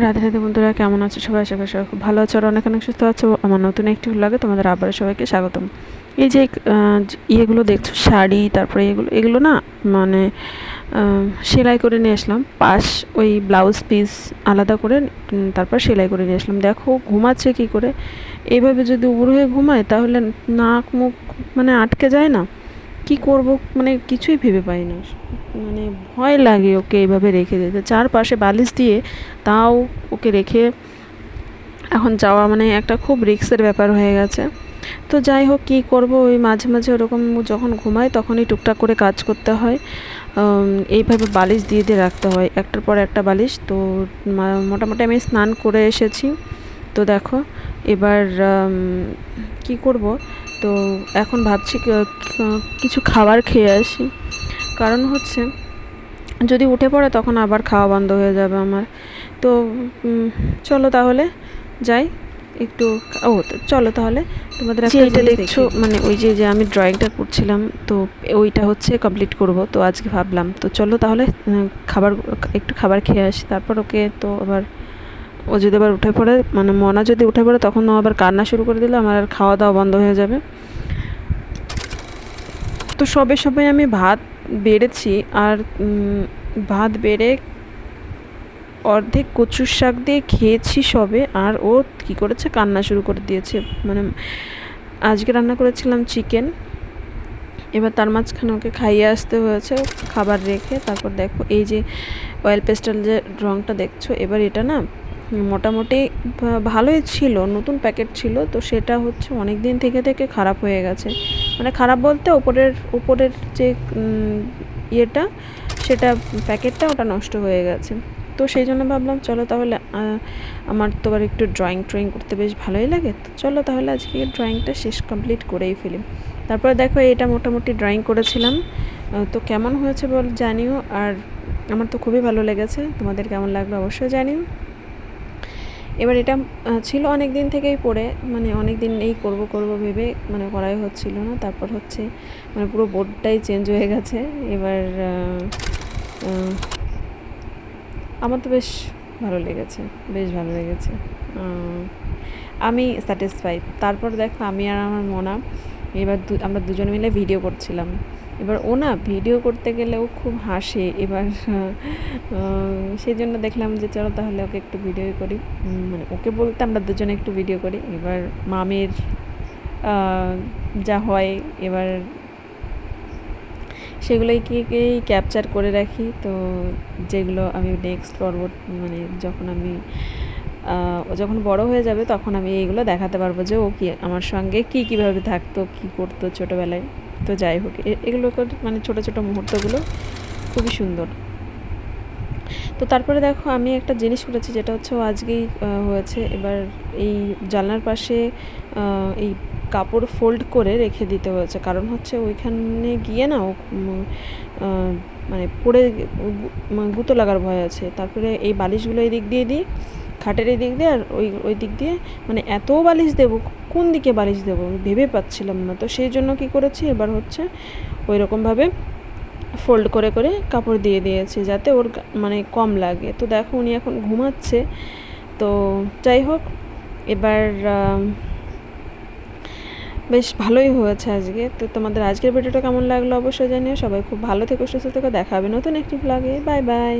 রাধে রাধে বন্ধুরা, কেমন আছো সবাই? আশা করি সবাই খুব ভালো আছো আর অনেক অনেক সুস্থ আছো। আমার নতুন একটি লাগে তোমাদের আবার সবাইকে স্বাগতম। এই যে ইয়েগুলো দেখছো, শাড়ি, তারপরে এগুলো না মানে সেলাই করে নিয়ে আসলাম। ওই ব্লাউজ পিস আলাদা করে তারপর সেলাই করে নিয়ে আসলাম। দেখো ঘুমাচ্ছে কি করে, এইভাবে যদি উবুর হয়ে ঘুমায় তাহলে নাক মুখ মানে আটকে যায় না। কি করব মানে কিছুই ভেবে পাই না, মানে ভয় লাগে ওকে এইভাবে রেখে দিতে, চারপাশে বালিশ দিয়ে, তাও ওকে রেখে এখন যাওয়া মানে একটা খুব রিস্কের ব্যাপার হয়ে গেছে। তো যাই হোক, কী করব, ওই মাঝে মাঝে ওরকম যখন ঘুমায় তখনই টুকটাক করে কাজ করতে হয়। এইভাবে বালিশ দিয়ে দিয়ে রাখতে হয়, একটার পর একটা বালিশ। তো মোটামুটি আমি স্নান করে এসেছি। তো দেখো এবার কি করব, তো এখন ভাবছি কিছু খাবার খেয়ে আসি। কারণ হচ্ছে যদি উঠে পড়ে তখন আবার খাওয়া বন্ধ হয়ে যাবে আমার। তো চলো তাহলে যাই একটু। চলো তাহলে তোমাদের এইটা দেখছো, মানে ওই যে যে আমি ড্রয়িংটা করছিলাম, তো ওইটা হচ্ছে কমপ্লিট করব। তো আজকে ভাবলাম তো চলো তাহলে একটু খাবার খেয়ে আসি, তারপর ওকে তো আবার ও যদি আবার উঠে পড়ে, মানে মনা যদি উঠে পড়ে তখন ও আবার কান্না শুরু করে দিলে আমার আর খাওয়া দাওয়া বন্ধ হয়ে যাবে। তো সবে আমি ভাত বেড়েছি, আর ভাত বেড়ে অর্ধেক কচুর শাক দিয়ে খেয়েছি সবে, আর ও কী করেছে, কান্না শুরু করে দিয়েছে। মানে আজকে রান্না করেছিলাম চিকেন, এবার তার মাঝখানে ওকে খাইয়ে আসতে হয়েছে খাবার রেখে। তারপর দেখো এই যে অয়েল পেস্টাল যে রঙটা দেখছো, এবার এটা না মোটামুটি ভালোই ছিল, নতুন প্যাকেট ছিল, তো সেটা হচ্ছে অনেক দিন থেকে থেকে খারাপ হয়ে গেছে। মানে খারাপ বলতে উপরের যে ইয়েটা, সেটা প্যাকেটটা ওটা নষ্ট হয়ে গেছে। তো সেই জন্য ভাবলাম চলো তাহলে, আমার তো আবার একটু ড্রয়িং করতে বেশ ভালোই লাগে, তো চলো তাহলে আজকে ড্রয়িংটা কমপ্লিট করেই ফেলি। তারপরে দেখো এটা মোটামুটি ড্রয়িং করেছিলাম, তো কেমন হয়েছে বল জানিও। আর আমার তো খুবই ভালো লেগেছে, তোমাদের কেমন লাগলো অবশ্যই জানিও। এবার এটা ছিল অনেক দিন থেকেই পড়ে, মানে অনেক দিন এই করব ভেবে মানে করাই হচ্ছিল না। তারপর হচ্ছে মানে পুরো বোর্ডটাই চেঞ্জ হয়ে গেছে। এবার আমার তো বেশ ভালো লেগেছে, বেশ ভালো লেগেছে, আমি স্যাটিসফাইড। তারপর দেখো আমি আর আমার মনা এবার আমরা দুজন মিলে ভিডিও করছিলাম। এবার ও না ভিডিও করতে গেলে ও খুব হাসে। এবার সেই জন্য দেখলাম যে চলো তাহলে ওকে একটু ভিডিও করি, মানে ওকে বলতে আমরা দুজনে একটু ভিডিও করি। এবার মামের যা হয় এবার সেগুলোই ক্যাপচার করে রাখি। তো যেগুলো আমি নেক্সট ফরওয়ার্ড, মানে যখন বড় হয়ে যাবে তখন আমি এইগুলো দেখাতে পারবো যে ও কি আমার সঙ্গে কীভাবে থাকতো, কী করতো ছোটোবেলায়। তো যাই হোক, এগুলো মানে ছোটো ছোটো মুহূর্তগুলো খুবই সুন্দর। তো তারপরে দেখো আমি একটা জিনিস করেছি, যেটা হচ্ছে ও আজকেই হয়েছে। এবার এই জানলার পাশে এই কাপড় ফোল্ড করে রেখে দিতে হয়েছে, কারণ হচ্ছে ওইখানে গিয়ে না ও মানে পড়ে গুঁতো লাগার ভয় আছে। তারপরে এই বালিশগুলো এই দিক দিয়ে দিই, খাটের এই দিক দিয়ে, আর ওই দিক দিয়ে মানে এত বালিশ দেবো, কোন দিকে বালিশ দেবো ভেবে পাচ্ছিলাম না। তো সেই জন্য কী করেছি, এবার হচ্ছে ওই রকমভাবে ফোল্ড করে করে কাপড় দিয়ে দিয়েছি যাতে ওর মানে কম লাগে। তো দেখো উনি এখন ঘুমাচ্ছে। তো যাই হোক, এবার বেশ ভালোই হয়েছে আজকে। তো তোমাদের আজকের ভিডিওটা কেমন লাগলো অবশ্যই জানিও। সবাই খুব ভালো থেকো, সুস্থ থেকো, দেখা হবে নতুন একটি ব্লগে। Bye bye.